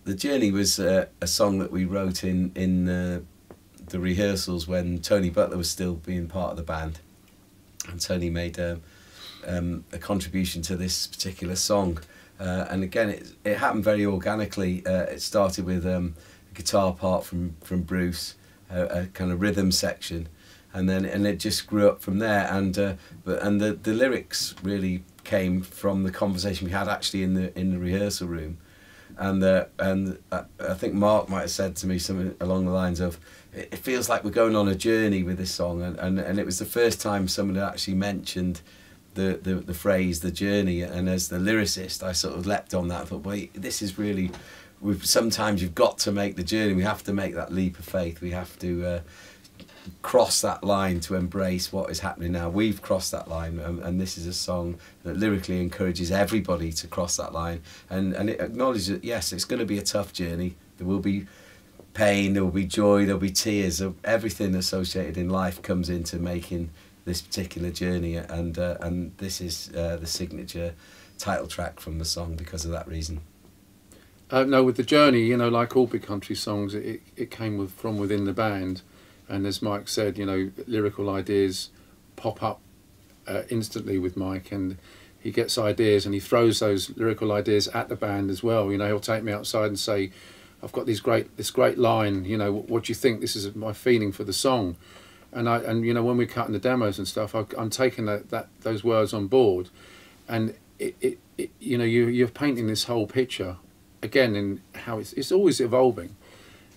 The Journey was a song that we wrote in the rehearsals when Tony Butler was still being part of the band, and Tony made a contribution to this particular song, and again it happened very organically. It started with a guitar part from Bruce, a kind of rhythm section, and it just grew up from there. And the lyrics really came from the conversation we had actually in the rehearsal room, and I think Mark might have said to me something along the lines of, it feels like we're going on a journey with this song, and it was the first time someone had actually mentioned the phrase "the journey," and as the lyricist I sort of leapt on that. I thought, wait, this is really, sometimes you've got to make the journey. We have to make that leap of faith. We have to cross that line to embrace what is happening now. We've crossed that line, and this is a song that lyrically encourages everybody to cross that line, and it acknowledges that yes, it's going to be a tough journey. There will be pain, there will be joy, there will be tears. Everything associated in life comes into making this particular journey, and this is the signature title track from the song because of that reason. No, with The Journey, you know, like all big country songs, it came from within the band, and as Mike said, you know, lyrical ideas pop up instantly with Mike, and he gets ideas and he throws those lyrical ideas at the band as well. You know, he'll take me outside and say, I've got this great line, you know, what do you think? This is my feeling for the song. And you know, when we're cutting the demos and stuff, I'm taking those words on board, and it you know, you're painting this whole picture again, in how it's always evolving,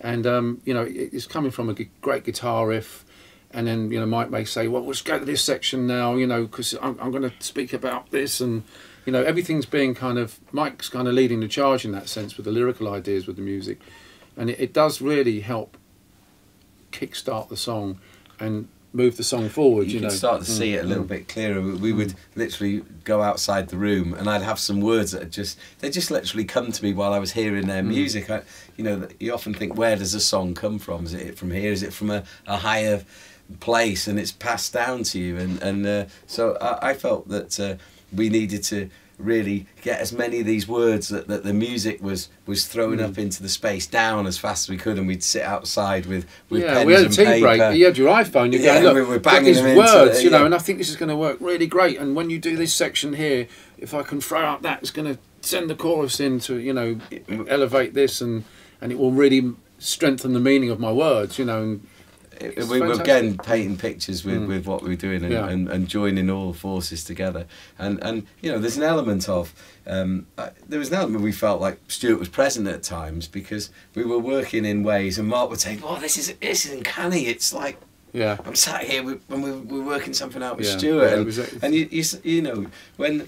and you know, it's coming from a great guitar riff, and then, you know, Mike may say, well, let's go to this section now, you know, because I'm going to speak about this, and you know, everything's being Mike's kind of leading the charge in that sense with the lyrical ideas, with the music, and it does really help kickstart the song and move the song forward. You know, can start to see it a little bit clearer. We would literally go outside the room, and I'd have some words that they just literally come to me while I was hearing their music. You know, you often think, where does a song come from? Is it from here? Is it from a higher place, and it's passed down to you? And so I felt that we needed to really get as many of these words that the music was throwing up into the space down as fast as we could, and we'd sit outside with pens we had a and tea paper. break. You had your iPhone. You're going, look, we were banging these them words, into, you know, and I think this is going to work really great. And when you do this section here, if I can throw out that, it's going to send the chorus in to, you know, elevate this, and it will really strengthen the meaning of my words, you know. And we were again painting pictures with what we were doing, and joining all the forces together, and you know, there's an element of we felt like Stuart was present at times, because we were working in ways, and Mark would say, oh, this is uncanny, it's like, I'm sat here when we're working something out with Stuart, and you know, when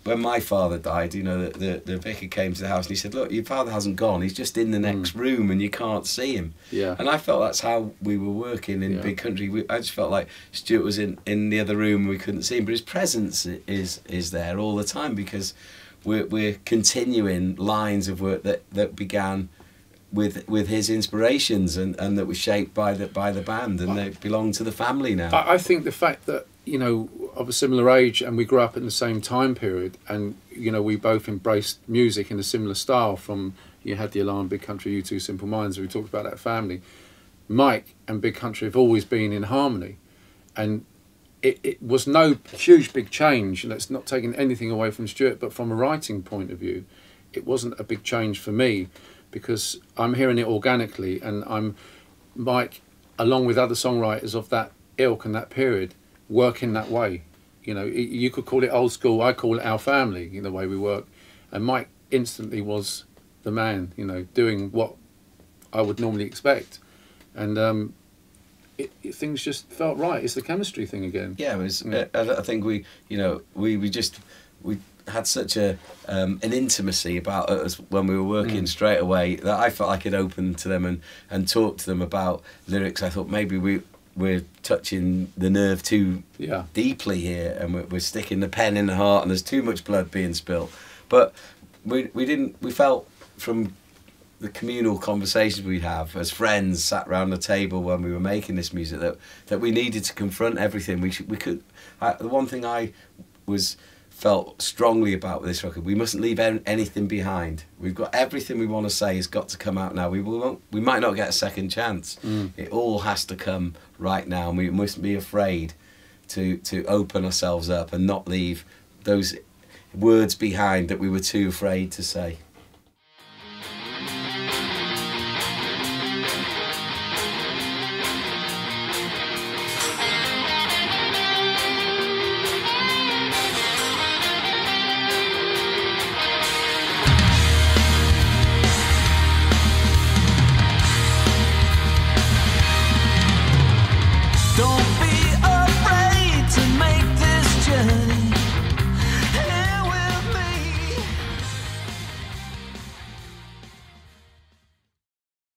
my father died, you know, the vicar came to the house and he said, look, your father hasn't gone, he's just in the next room and you can't see him. And I felt that's how we were working in Big Country. I just felt like Stuart was in the other room and we couldn't see him, but his presence is there all the time, because we're continuing lines of work that began with his inspirations, and that were shaped by the band, and they belong to the family now. I think the fact that, you know, of a similar age, and we grew up in the same time period, and you know, we both embraced music in a similar style. From, you had the Alarm, Big Country, you two, Simple Minds. We talked about that family. Mike and Big Country have always been in harmony, and it was no huge big change. And it's not taking anything away from Stuart, but from a writing point of view, it wasn't a big change for me, because I'm hearing it organically, and Mike, along with other songwriters of that ilk and that period, work in that way. You know, you could call it old school, I call it our family, in the way we work. And Mike instantly was the man, you know, doing what I would normally expect. And things just felt right. It's the chemistry thing again. Yeah, it was. I think we had such an intimacy about us when we were working straight away, that I felt I could open to them and talk to them about lyrics. I thought maybe we're touching the nerve too deeply here, and we're sticking the pen in the heart, and there's too much blood being spilt. But we felt from the communal conversations we have as friends sat around the table when we were making this music, that we needed to confront everything. The one thing I was felt strongly about this record. We mustn't leave anything behind. We've got everything we want to say has got to come out now. We might not get a second chance. It all has to come right now, and we mustn't be afraid to open ourselves up and not leave those words behind that we were too afraid to say.